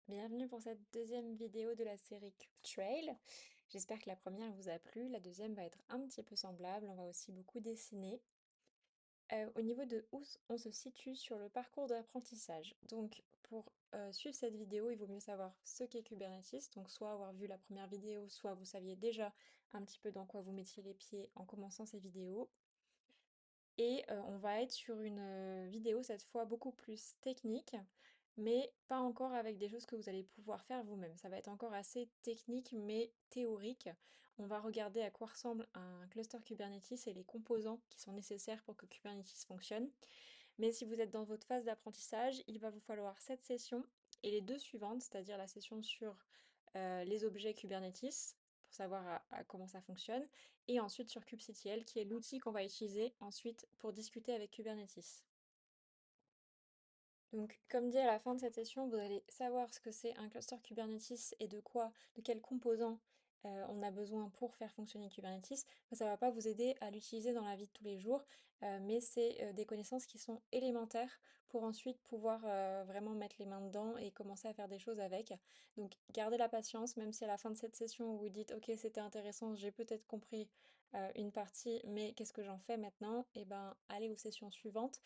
Bienvenue pour cette deuxième vidéo de la série CubeTrail. J'espère que la première vous a plu. La deuxième va être un petit peu semblable. On va aussi beaucoup dessiner. Au niveau de on se situe sur le parcours d'apprentissage. Donc, pour suivre cette vidéo, il vaut mieux savoir ce qu'est Kubernetes. Donc, soit avoir vu la première vidéo, soit vous saviez déjà un petit peu dans quoi vous mettiez les pieds en commençant ces vidéos. Et on va être sur une vidéo cette fois beaucoup plus technique, mais pas encore avec des choses que vous allez pouvoir faire vous-même. Ça va être encore assez technique, mais théorique. On va regarder à quoi ressemble un cluster Kubernetes et les composants qui sont nécessaires pour que Kubernetes fonctionne. Mais si vous êtes dans votre phase d'apprentissage, il va vous falloir cette session et les deux suivantes, c'est-à-dire la session sur les objets Kubernetes, pour savoir comment ça fonctionne, et ensuite sur kubectl, qui est l'outil qu'on va utiliser ensuite pour discuter avec Kubernetes. Donc, comme dit à la fin de cette session, vous allez savoir ce que c'est un cluster Kubernetes et de quels composants on a besoin pour faire fonctionner Kubernetes. Mais ça ne va pas vous aider à l'utiliser dans la vie de tous les jours, mais c'est des connaissances qui sont élémentaires pour ensuite pouvoir vraiment mettre les mains dedans et commencer à faire des choses avec. Donc, gardez la patience, même si à la fin de cette session vous vous dites, ok, c'était intéressant, j'ai peut-être compris une partie, mais qu'est-ce que j'en fais maintenant? Eh ben, allez aux sessions suivantes.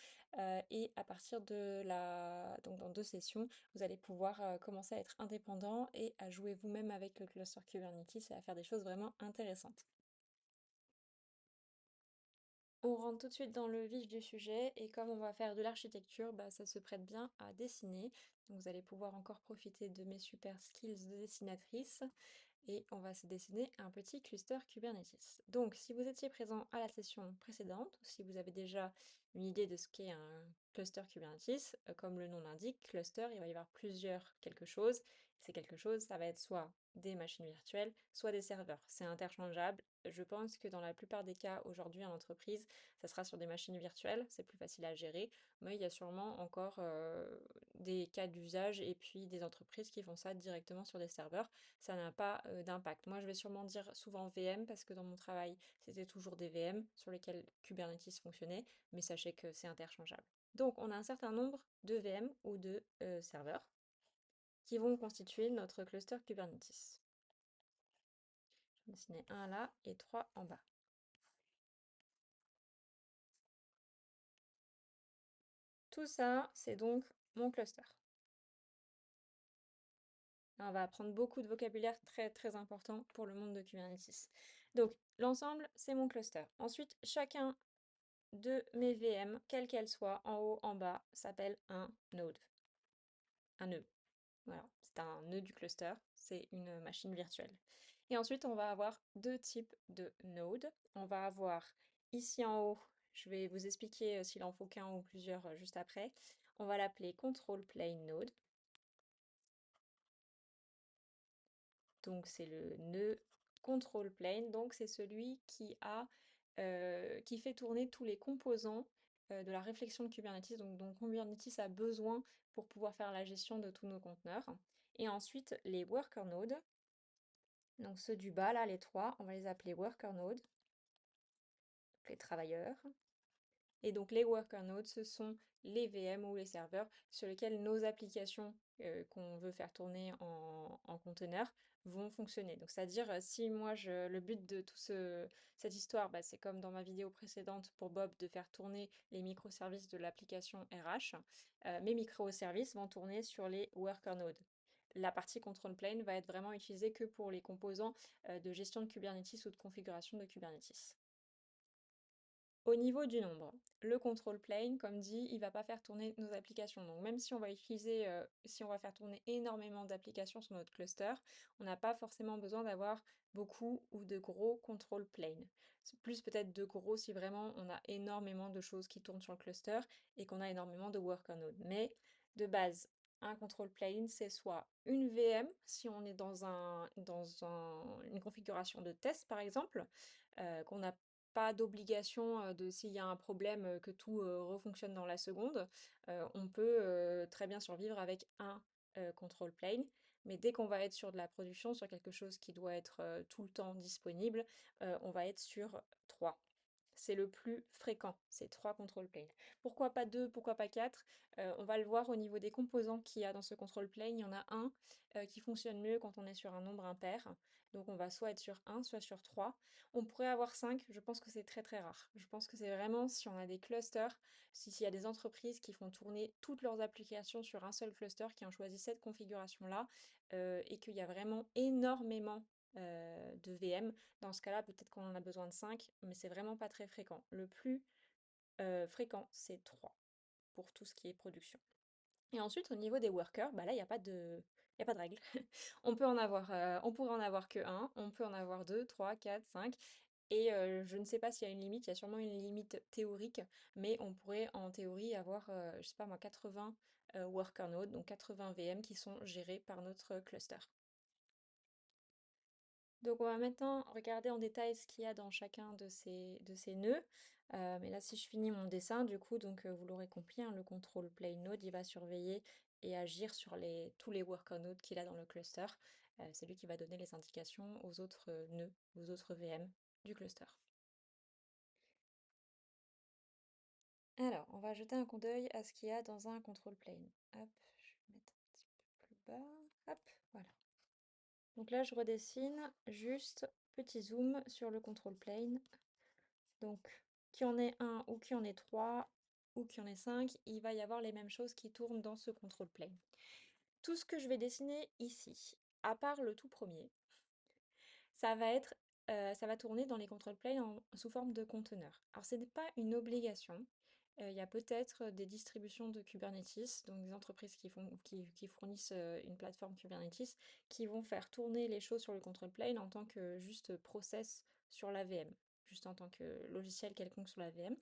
Et à partir de donc dans 2 sessions, vous allez pouvoir, commencer à être indépendant et à jouer vous-même avec le cluster Kubernetes et à faire des choses vraiment intéressantes. On rentre tout de suite dans le vif du sujet et comme on va faire de l'architecture, bah, ça se prête bien à dessiner. Donc vous allez pouvoir encore profiter de mes super skills de dessinatrice et on va se dessiner un petit cluster Kubernetes. Donc si vous étiez présent à la session précédente ou si vous avez déjà une idée de ce qu'est un cluster Kubernetes, comme le nom l'indique, cluster, il va y avoir plusieurs quelque chose. Ces quelque chose, ça va être soit des machines virtuelles, soit des serveurs. C'est interchangeable. Je pense que dans la plupart des cas aujourd'hui en entreprise, ça sera sur des machines virtuelles, c'est plus facile à gérer, mais il y a sûrement encore des cas d'usage et puis des entreprises qui font ça directement sur des serveurs. Ça n'a pas d'impact. Moi, je vais sûrement dire souvent VM parce que dans mon travail, c'était toujours des VM sur lesquels Kubernetes fonctionnait, mais sachez que c'est interchangeable. Donc, on a un certain nombre de VM ou de serveurs qui vont constituer notre cluster Kubernetes. Je vais dessiner un là et trois en bas. Tout ça, c'est donc mon cluster. Là, on va apprendre beaucoup de vocabulaire très très important pour le monde de Kubernetes. Donc, l'ensemble, c'est mon cluster. Ensuite, chacun de mes VM, quelle qu'elle soit, en haut, en bas, s'appelle un node, un nœud. Voilà, c'est un nœud du cluster, c'est une machine virtuelle. Et ensuite, on va avoir deux types de nodes. On va avoir ici en haut, je vais vous expliquer s'il en faut qu'un ou plusieurs juste après. On va l'appeler control plane node. Donc c'est le nœud control plane, donc c'est celui qui fait tourner tous les composants de la réflexion de Kubernetes, donc dont Kubernetes a besoin pour pouvoir faire la gestion de tous nos conteneurs. Et ensuite les worker nodes, donc ceux du bas là, les trois, on va les appeler worker nodes, donc les travailleurs. Et donc les worker nodes, ce sont les VM ou les serveurs sur lesquels nos applications qu'on veut faire tourner en conteneur vont fonctionner. Donc c'est-à-dire si moi le but de cette histoire, bah, c'est comme dans ma vidéo précédente pour Bob de faire tourner les microservices de l'application RH, mes microservices vont tourner sur les worker nodes. La partie control plane va être vraiment utilisée que pour les composants de gestion de Kubernetes ou de configuration de Kubernetes. Au niveau du nombre, le control plane, comme dit, il va pas faire tourner nos applications. Donc même si on va utiliser, si on va faire tourner énormément d'applications sur notre cluster, on n'a pas forcément besoin d'avoir beaucoup ou de gros control plane. C'est plus peut-être de gros si vraiment on a énormément de choses qui tournent sur le cluster et qu'on a énormément de worker nodes. Mais de base, un control plane, c'est soit une VM, si on est une configuration de test par exemple, qu'on n'a pas d'obligation de s'il y a un problème que tout refonctionne dans la seconde. On peut très bien survivre avec un control plane, mais dès qu'on va être sur de la production, sur quelque chose qui doit être tout le temps disponible, on va être sur 3. C'est le plus fréquent, ces 3 control plane. Pourquoi pas 2, pourquoi pas 4? On va le voir au niveau des composants qu'il y a dans ce control plane. Il y en a un qui fonctionne mieux quand on est sur un nombre impair. Donc on va soit être sur 1, soit sur 3. On pourrait avoir 5, je pense que c'est très très rare. Je pense que c'est vraiment si on a des clusters, s'il y a des entreprises qui font tourner toutes leurs applications sur un seul cluster, qui ont choisi cette configuration-là, et qu'il y a vraiment énormément de VM. Dans ce cas-là, peut-être qu'on en a besoin de 5, mais c'est vraiment pas très fréquent. Le plus fréquent, c'est 3 pour tout ce qui est production. Et ensuite, au niveau des workers, bah là, il y a pas de règle. On pourrait en avoir que un, on peut en avoir 2, 3, 4, 5. Et je ne sais pas s'il y a une limite, il y a sûrement une limite théorique, mais on pourrait en théorie avoir, je sais pas moi, 80 worker nodes, donc 80 VM qui sont gérés par notre cluster. Donc on va maintenant regarder en détail ce qu'il y a dans chacun de ces nœuds. Mais là, si je finis mon dessin, du coup, donc vous l'aurez compris, hein, le control plane node, il va surveiller et agir sur tous les worker nodes qu'il a dans le cluster. C'est lui qui va donner les indications aux autres nœuds, aux autres VM du cluster. Alors, on va jeter un coup d'œil à ce qu'il y a dans un control plane. Hop, je vais mettre un petit peu plus bas. Hop, voilà. Donc là, je redessine juste petit zoom sur le control plane. Donc, qu'il y en ait un ou qu'il y en ait trois ou qu'il y en ait cinq, il va y avoir les mêmes choses qui tournent dans ce control plane. Tout ce que je vais dessiner ici, à part le tout premier, ça va être, ça va tourner dans les control planes sous forme de conteneurs. Alors, ce n'est pas une obligation. Il y a peut-être des distributions de Kubernetes, donc des entreprises qui fournissent une plateforme Kubernetes, qui vont faire tourner les choses sur le control plane en tant que juste process sur la VM, juste en tant que logiciel quelconque sur la VM.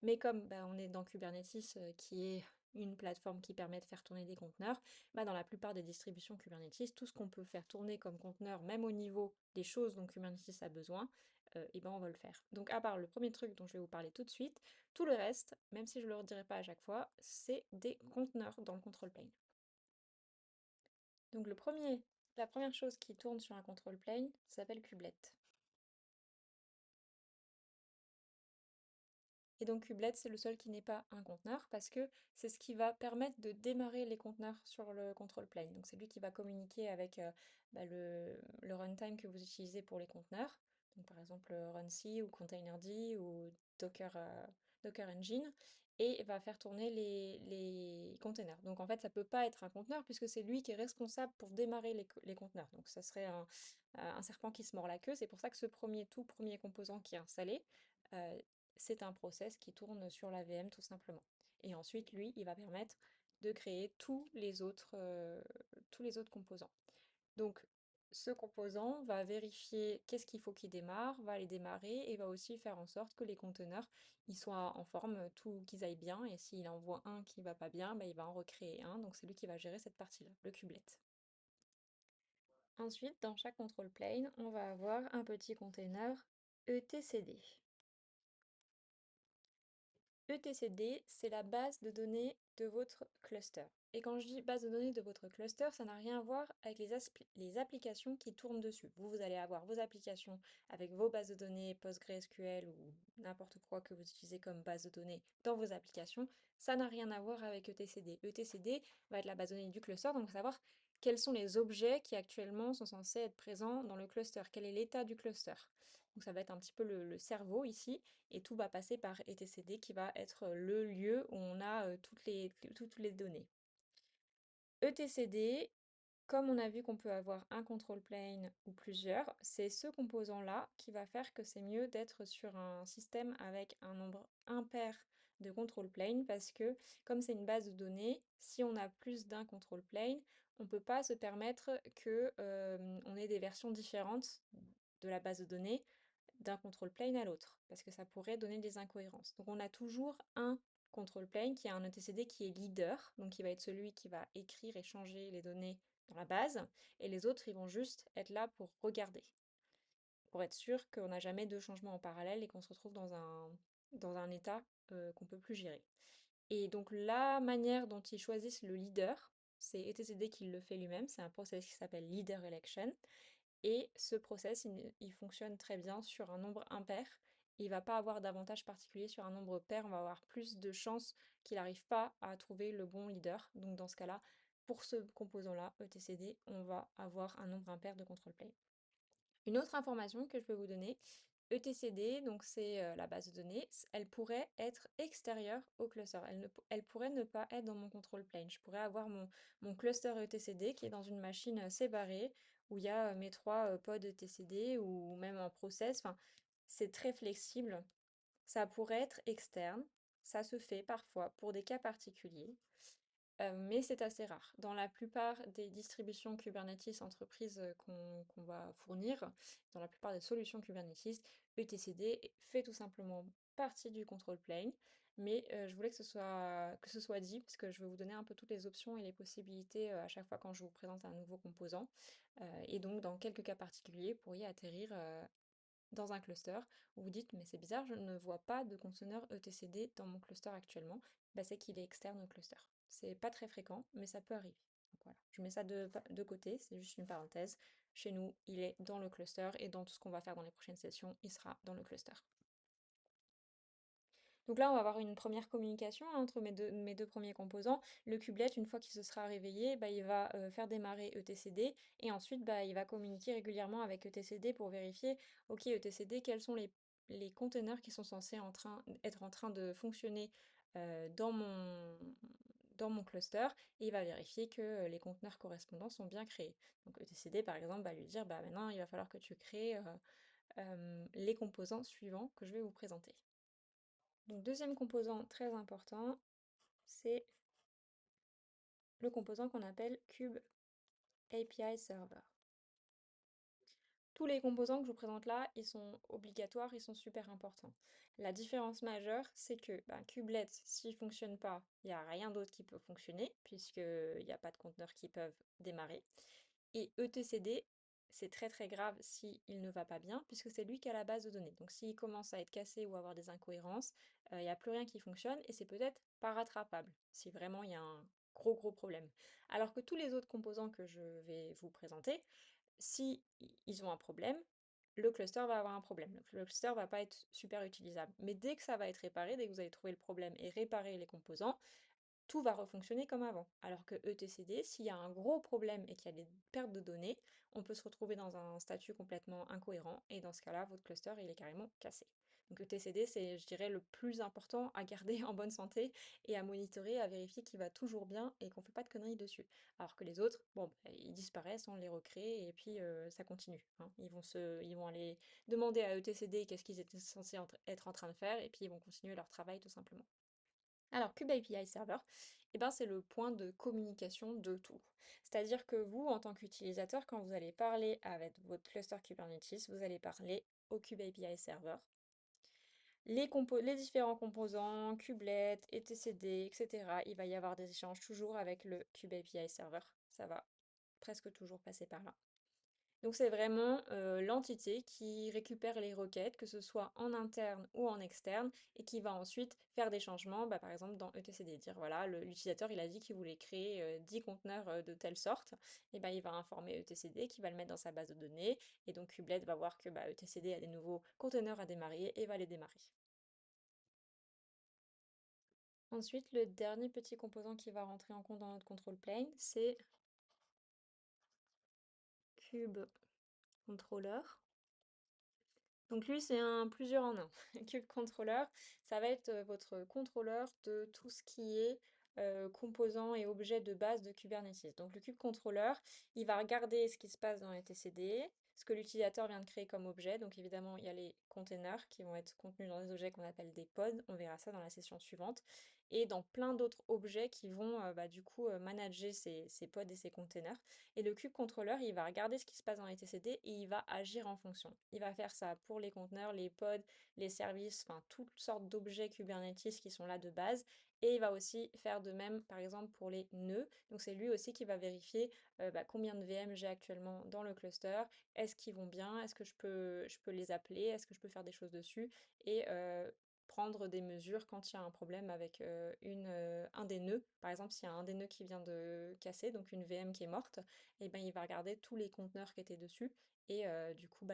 Mais comme bah, on est dans Kubernetes, qui est une plateforme qui permet de faire tourner des conteneurs, bah, dans la plupart des distributions Kubernetes, tout ce qu'on peut faire tourner comme conteneur, même au niveau des choses dont Kubernetes a besoin, et ben on va le faire. Donc à part le premier truc dont je vais vous parler tout de suite, tout le reste, même si je ne le redirai pas à chaque fois, c'est des conteneurs dans le control plane. Donc la première chose qui tourne sur un control plane s'appelle kubelet. Et donc kubelet, c'est le seul qui n'est pas un conteneur parce que c'est ce qui va permettre de démarrer les conteneurs sur le control plane. Donc c'est lui qui va communiquer avec bah, le runtime que vous utilisez pour les conteneurs. Donc par exemple runc ou containerd ou Docker, Docker Engine et va faire tourner les containers. Donc en fait, ça peut pas être un conteneur puisque c'est lui qui est responsable pour démarrer les conteneurs. Donc ça serait un serpent qui se mord la queue. C'est pour ça que ce tout premier composant qui est installé, euh, c'est un process qui tourne sur la VM tout simplement. Et ensuite, lui, il va permettre de créer tous les autres composants. Donc, ce composant va vérifier qu'est-ce qu'il faut qu'il démarre, va les démarrer et va aussi faire en sorte que les conteneurs ils soient en forme, qu'ils aillent bien. Et s'il envoie un qui va pas bien, bah, il va en recréer un. Donc, c'est lui qui va gérer cette partie-là, le kubelet. Ensuite, dans chaque control plane, on va avoir un petit container etcd. etcd, c'est la base de données de votre cluster. Et quand je dis base de données de votre cluster, ça n'a rien à voir avec les applications qui tournent dessus. Vous allez avoir vos applications avec vos bases de données PostgreSQL ou n'importe quoi que vous utilisez comme base de données dans vos applications. Ça n'a rien à voir avec etcd. etcd va être la base de données du cluster, donc savoir quels sont les objets qui actuellement sont censés être présents dans le cluster, quel est l'état du cluster. Donc ça va être un petit peu le cerveau ici, et tout va passer par etcd qui va être le lieu où on a toutes les données. etcd, comme on a vu qu'on peut avoir un control plane ou plusieurs, c'est ce composant-là qui va faire que c'est mieux d'être sur un système avec un nombre impair de control plane parce que comme c'est une base de données, si on a plus d'un control plane, on ne peut pas se permettre que on ait des versions différentes de la base de données d'un control plane à l'autre, parce que ça pourrait donner des incohérences. Donc on a toujours un control plane qui a un etcd qui est leader, donc qui va être celui qui va écrire et changer les données dans la base, et les autres, ils vont juste être là pour regarder, pour être sûr qu'on n'a jamais deux changements en parallèle et qu'on se retrouve dans un état qu'on peut plus gérer. Et donc la manière dont ils choisissent le leader, c'est etcd qui le fait lui-même, c'est un process qui s'appelle leader election, et ce process, il fonctionne très bien sur un nombre impair il va pas avoir d'avantage particulier sur un nombre pair, on va avoir plus de chances qu'il n'arrive pas à trouver le bon leader. Donc dans ce cas-là, pour ce composant-là, etcd, on va avoir un nombre impair de control plane. Une autre information que je peux vous donner, etcd, donc c'est la base de données, elle pourrait être extérieure au cluster. Elle pourrait ne pas être dans mon control plane. Je pourrais avoir mon cluster etcd qui est dans une machine séparée où il y a mes trois pods etcd ou même en process. Enfin, c'est très flexible. Ça pourrait être externe. Ça se fait parfois pour des cas particuliers. Mais c'est assez rare. Dans la plupart des distributions Kubernetes entreprises qu'on va fournir, dans la plupart des solutions Kubernetes, etcd fait tout simplement partie du control plane. Mais je voulais que ce soit dit, parce que je vais vous donner un peu toutes les options et les possibilités à chaque fois quand je vous présente un nouveau composant. Et donc, dans quelques cas particuliers, vous pourriez atterrir dans un cluster où vous dites, mais c'est bizarre, je ne vois pas de conteneur etcd dans mon cluster actuellement, bah, c'est qu'il est externe au cluster. C'est pas très fréquent, mais ça peut arriver. Donc voilà, je mets ça de côté, c'est juste une parenthèse. Chez nous, il est dans le cluster et dans tout ce qu'on va faire dans les prochaines sessions, il sera dans le cluster. Donc là, on va avoir une première communication hein, entre mes deux premiers composants. Le kubelet, une fois qu'il se sera réveillé, bah, il va faire démarrer etcd et ensuite bah, il va communiquer régulièrement avec etcd pour vérifier, ok etcd, quels sont les conteneurs qui sont censés être en train de fonctionner dans mon cluster et il va vérifier que les conteneurs correspondants sont bien créés. Donc etcd, par exemple, va lui dire, bah, maintenant, il va falloir que tu crées les composants suivants que je vais vous présenter. Donc deuxième composant très important, c'est le composant qu'on appelle Kube API Server. Tous les composants que je vous présente là, ils sont obligatoires, ils sont super importants. La différence majeure, c'est que Kubelet, s'il ne fonctionne pas, il n'y a rien d'autre qui peut fonctionner, puisqu'il n'y a pas de conteneurs qui peuvent démarrer. Et etcd, c'est très très grave s'il ne va pas bien, puisque c'est lui qui a la base de données. Donc s'il commence à être cassé ou avoir des incohérences, il n'y a plus rien qui fonctionne et c'est peut-être pas rattrapable, si vraiment il y a un gros problème. Alors que tous les autres composants que je vais vous présenter, si ils ont un problème, le cluster va avoir un problème. Le cluster va pas être super utilisable. Mais dès que ça va être réparé, dès que vous avez trouvé le problème et réparé les composants, tout va refonctionner comme avant. Alors que etcd, s'il y a un gros problème et qu'il y a des pertes de données, on peut se retrouver dans un statut complètement incohérent et dans ce cas-là, votre cluster, il est carrément cassé. Donc etcd, c'est, je dirais, le plus important à garder en bonne santé et à monitorer, à vérifier qu'il va toujours bien et qu'on fait pas de conneries dessus. Alors que les autres, bon, bah, ils disparaissent, on les recrée et puis ça continue, hein. Ils vont aller demander à etcd qu'est-ce qu'ils étaient censés être en train de faire et puis ils vont continuer leur travail tout simplement. Alors, Kube API Server, eh ben, c'est le point de communication de tout. C'est-à-dire que vous, en tant qu'utilisateur, quand vous allez parler avec votre cluster Kubernetes, vous allez parler au Kube API Server. Les différents composants, kubelet, etcd, etc., il va y avoir des échanges toujours avec le Kube API Server. Ça va presque toujours passer par là. Donc c'est vraiment l'entité qui récupère les requêtes, que ce soit en interne ou en externe, et qui va ensuite faire des changements, par exemple dans etcd, dire voilà, l'utilisateur il a dit qu'il voulait créer 10 conteneurs de telle sorte, et ben il va informer etcd qui va le mettre dans sa base de données, et donc Kubelet va voir que etcd a des nouveaux conteneurs à démarrer et va les démarrer. Ensuite, le dernier petit composant qui va rentrer en compte dans notre control plane, c'est kube controller. Donc lui, c'est un plusieurs en un. Kube Controller, ça va être votre contrôleur de tout ce qui est composants et objets de base de Kubernetes. Donc le Kube Controller, il va regarder ce qui se passe dans les TCD, ce que l'utilisateur vient de créer comme objet. Donc évidemment, il y a les containers qui vont être contenus dans des objets qu'on appelle des pods. On verra ça dans la session suivante. Et dans plein d'autres objets qui vont du coup manager ces pods et ces containers. Et le Kube Controller, il va regarder ce qui se passe dans les TCD et il va agir en fonction. Il va faire ça pour les conteneurs, les pods, les services, enfin toutes sortes d'objets Kubernetes qui sont là de base. Et il va aussi faire de même, par exemple, pour les nœuds. Donc c'est lui aussi qui va vérifier combien de VM j'ai actuellement dans le cluster. Est-ce qu'ils vont bien? Est-ce que je peux les appeler? Est-ce que je peux faire des choses dessus? Et prendre des mesures quand il y a un problème avec un des nœuds. Par exemple, s'il y a un des nœuds qui vient de casser, donc une VM qui est morte, et ben, il va regarder tous les conteneurs qui étaient dessus et du coup,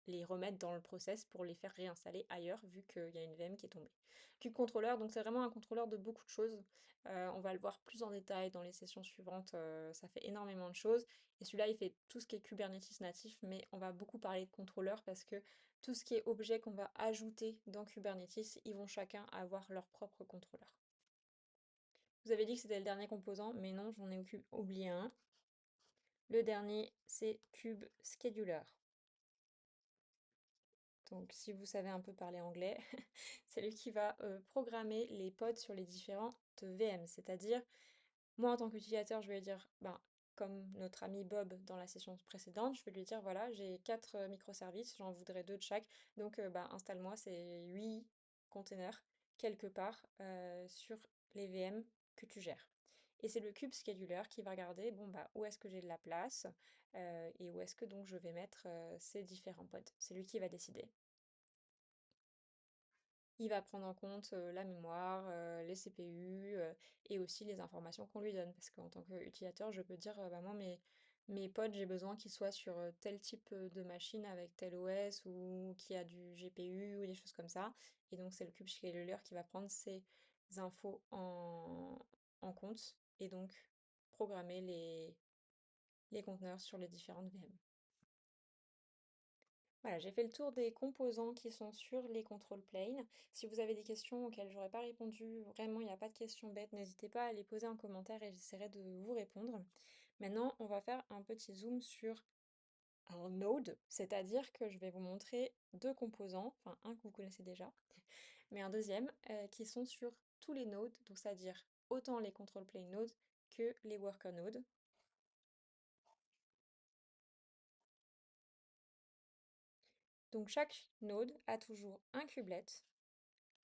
les remettre dans le process pour les faire réinstaller ailleurs, vu qu'il y a une VM qui est tombée. Kube-controller, donc c'est vraiment un contrôleur de beaucoup de choses. On va le voir plus en détail dans les sessions suivantes, ça fait énormément de choses. Et celui-là, il fait tout ce qui est Kubernetes natif, mais on va beaucoup parler de contrôleurs parce que tout ce qui est objet qu'on va ajouter dans Kubernetes, ils vont chacun avoir leur propre contrôleur. Vous avez dit que c'était le dernier composant, mais non, j'en ai oublié un. Le dernier, c'est Kube Scheduler. Donc, si vous savez un peu parler anglais, c'est lui qui va programmer les pods sur les différentes VM. C'est-à-dire, moi, en tant qu'utilisateur, je vais lui dire, ben, comme notre ami Bob dans la session précédente, je vais lui dire, voilà, j'ai 4 microservices, j'en voudrais 2 de chaque. Donc, ben, installe-moi ces 8 containers quelque part sur les VM que tu gères. Et c'est le Kube Scheduler qui va regarder, bon, bah, où est-ce que j'ai de la place et où est-ce que donc je vais mettre ces différents pods. C'est lui qui va décider. Il va prendre en compte la mémoire, les CPU et aussi les informations qu'on lui donne. Parce qu'en tant qu'utilisateur, je peux dire, bah, moi, mes pods, j'ai besoin qu'ils soient sur tel type de machine avec tel OS ou qui a du GPU ou des choses comme ça. Et donc, c'est le Kube Scheduler qui va prendre ces infos en compte et donc programmer les conteneurs sur les différentes VM. Voilà, j'ai fait le tour des composants qui sont sur les control planes. Si vous avez des questions auxquelles j'aurais pas répondu, vraiment, il n'y a pas de questions bêtes, n'hésitez pas à les poser en commentaire et j'essaierai de vous répondre. Maintenant, on va faire un petit zoom sur un node, c'est-à-dire que je vais vous montrer deux composants, enfin un que vous connaissez déjà, mais un deuxième, qui sont sur tous les nodes, donc c'est-à-dire autant les control plane nodes que les worker nodes. Donc chaque node a toujours un kubelet.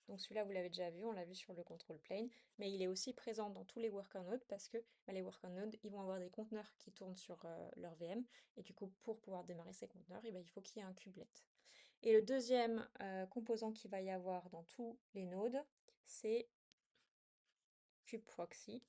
Donc celui-là, vous l'avez déjà vu, on l'a vu sur le control plane, mais il est aussi présent dans tous les worker nodes parce que bah, les worker nodes, ils vont avoir des conteneurs qui tournent sur leur VM, et du coup, pour pouvoir démarrer ces conteneurs, il faut qu'il y ait un kubelet. Et le deuxième composant qu'il va y avoir dans tous les nodes, c'est kubeproxy.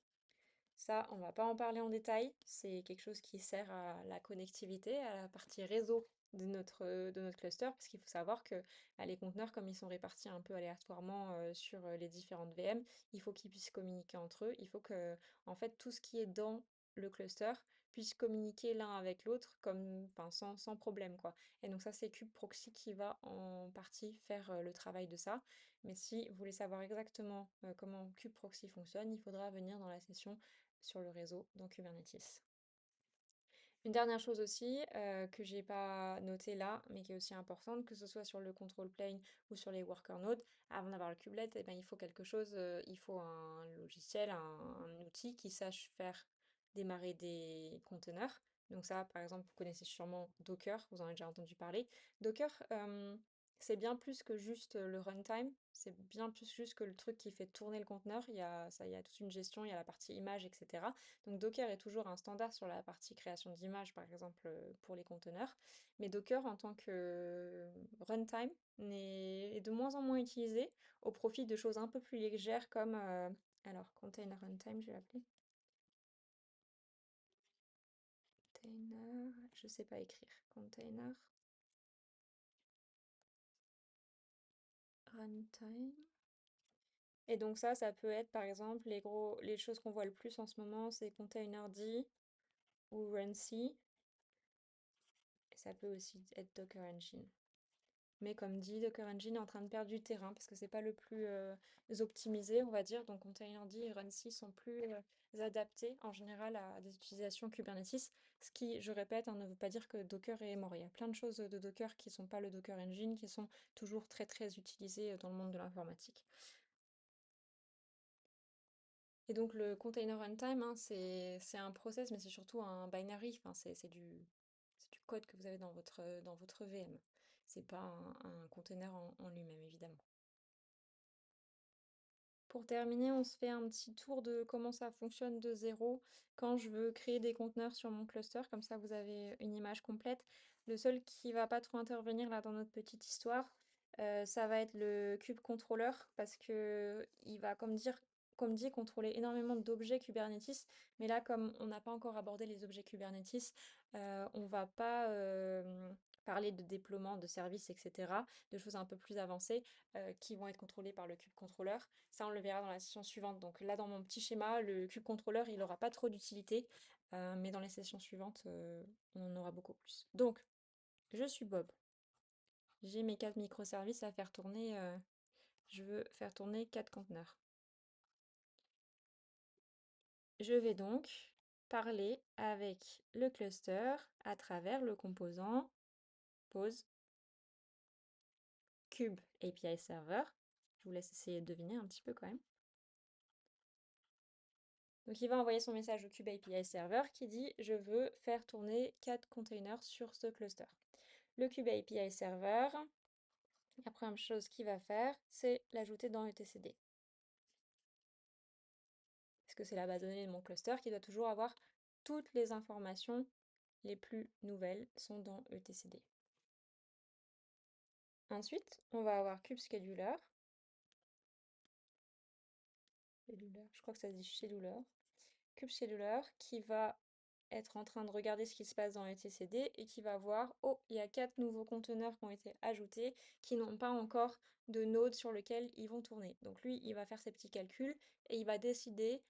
Ça, on va pas en parler en détail. C'est quelque chose qui sert à la connectivité, à la partie réseau de notre cluster, parce qu'il faut savoir que bah, les conteneurs, comme ils sont répartis un peu aléatoirement sur les différentes VM, il faut qu'ils puissent communiquer entre eux. Il faut que, en fait, tout ce qui est dans le cluster puisse communiquer l'un avec l'autre comme, enfin, sans problème, quoi. Et donc ça, c'est kubeproxy qui va en partie faire le travail de ça. Mais si vous voulez savoir exactement comment kubeproxy fonctionne, il faudra venir dans la session sur le réseau dans Kubernetes. Une dernière chose aussi que j'ai pas notée là, mais qui est aussi importante, que ce soit sur le control plane ou sur les worker nodes, avant d'avoir le kubelet, eh ben, il faut quelque chose, il faut un logiciel, un outil qui sache faire démarrer des conteneurs. Donc ça, par exemple, vous connaissez sûrement Docker, vous en avez déjà entendu parler. Docker, c'est bien plus que juste le runtime, c'est bien plus juste que le truc qui fait tourner le conteneur. Il y a toute une gestion, il y a la partie image, etc. Donc Docker est toujours un standard sur la partie création d'images, par exemple, pour les conteneurs. Mais Docker, en tant que runtime, est de moins en moins utilisé au profit de choses un peu plus légères comme, alors, container runtime, je vais l'appeler. Container, je sais pas écrire. Container runtime. Et donc ça peut être, par exemple, les choses qu'on voit le plus en ce moment, c'est containerd ou runc. Et ça peut aussi être Docker Engine. Mais comme dit, Docker Engine est en train de perdre du terrain parce que c'est pas le plus optimisé, on va dire. Donc Containerd et Runc sont plus adaptés en général à des utilisations Kubernetes. Ce qui, je répète, hein, ne veut pas dire que Docker est mort. Il y a plein de choses de Docker qui sont pas le Docker Engine, qui sont toujours très très utilisées dans le monde de l'informatique. Et donc le container runtime, hein, c'est un process, mais c'est surtout un binary. Enfin, c'est du code que vous avez dans votre VM. C'est pas un container en lui-même, évidemment. Pour terminer, on se fait un petit tour de comment ça fonctionne de zéro quand je veux créer des conteneurs sur mon cluster. Comme ça, vous avez une image complète. Le seul qui va pas trop intervenir là dans notre petite histoire, ça va être le kube controller parce que il va, comme dit, contrôler énormément d'objets Kubernetes. Mais là, comme on n'a pas encore abordé les objets Kubernetes, on va pas parler de déploiement de services, etc., de choses un peu plus avancées qui vont être contrôlées par le cube contrôleur. Ça, on le verra dans la session suivante. Donc là, dans mon petit schéma, le cube contrôleur, il n'aura pas trop d'utilité, mais dans les sessions suivantes, on en aura beaucoup plus. Donc, je suis Bob. J'ai mes 4 microservices à faire tourner. Je veux faire tourner 4 conteneurs. Je vais donc parler avec le cluster à travers le composant pose cube API server. Je vous laisse essayer de deviner un petit peu quand même. Donc il va envoyer son message au cube API server qui dit je veux faire tourner 4 containers sur ce cluster. Le cube API server, la première chose qu'il va faire, c'est l'ajouter dans etcd. Parce que c'est la base de données de mon cluster qui doit toujours avoir toutes les informations les plus nouvelles sont dans etcd. Ensuite, on va avoir kube scheduler. Je crois que ça se dit scheduler. Kube scheduler qui va être en train de regarder ce qui se passe dans etcd et qui va voir, oh, il y a 4 nouveaux conteneurs qui ont été ajoutés qui n'ont pas encore de node sur lequel ils vont tourner. Donc lui, il va faire ses petits calculs et il va décider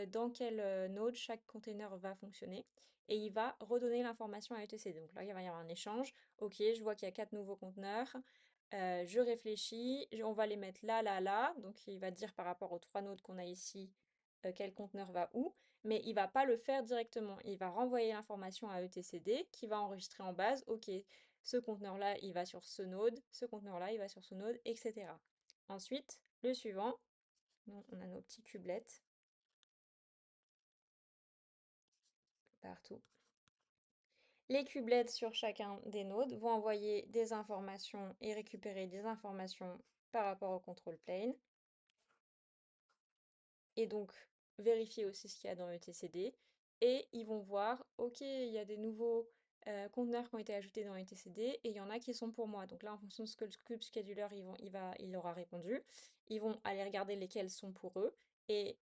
dans quel node chaque container va fonctionner et il va redonner l'information à etcd. Donc là, il va y avoir un échange. Ok, je vois qu'il y a 4 nouveaux conteneurs. Je réfléchis, on va les mettre là, là, là. Donc il va dire par rapport aux 3 nodes qu'on a ici, quel conteneur va où. Mais il va pas le faire directement. Il va renvoyer l'information à etcd qui va enregistrer en base. Ok, ce conteneur-là, il va sur ce node. Ce conteneur-là, il va sur ce node, etc. Ensuite, le suivant, on a nos petits cubelets partout. Les cubelets sur chacun des nodes vont envoyer des informations et récupérer des informations par rapport au control plane. Et donc vérifier aussi ce qu'il y a dans etcd. Et ils vont voir, ok, il y a des nouveaux conteneurs qui ont été ajoutés dans etcd et il y en a qui sont pour moi. Donc là, en fonction de ce que le cube scheduler il aura répondu, ils vont aller regarder lesquels sont pour eux. Et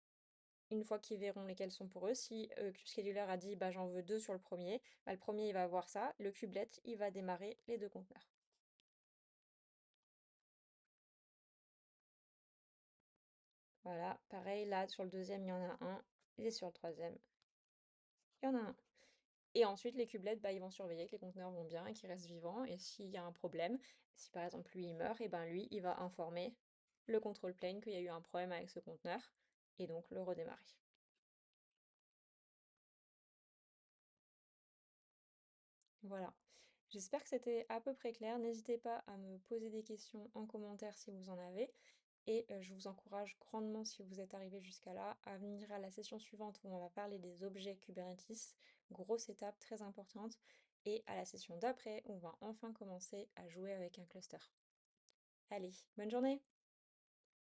une fois qu'ils verront lesquels sont pour eux, si CubeScheduler a dit bah, j'en veux 2 sur le premier, bah, le premier il va avoir ça, le kubelet il va démarrer les 2 conteneurs. Voilà, pareil là sur le deuxième il y en a un, et sur le troisième il y en a un. Et ensuite les kubelets bah, ils vont surveiller que les conteneurs vont bien et qu'ils restent vivants, et s'il y a un problème, si par exemple lui il meurt, et ben lui il va informer le control plane qu'il y a eu un problème avec ce conteneur, et donc le redémarrer. Voilà. J'espère que c'était à peu près clair. N'hésitez pas à me poser des questions en commentaire si vous en avez. Et je vous encourage grandement, si vous êtes arrivé jusqu'à là, à venir à la session suivante où on va parler des objets Kubernetes. Grosse étape très importante. Et à la session d'après, on va enfin commencer à jouer avec un cluster. Allez, bonne journée!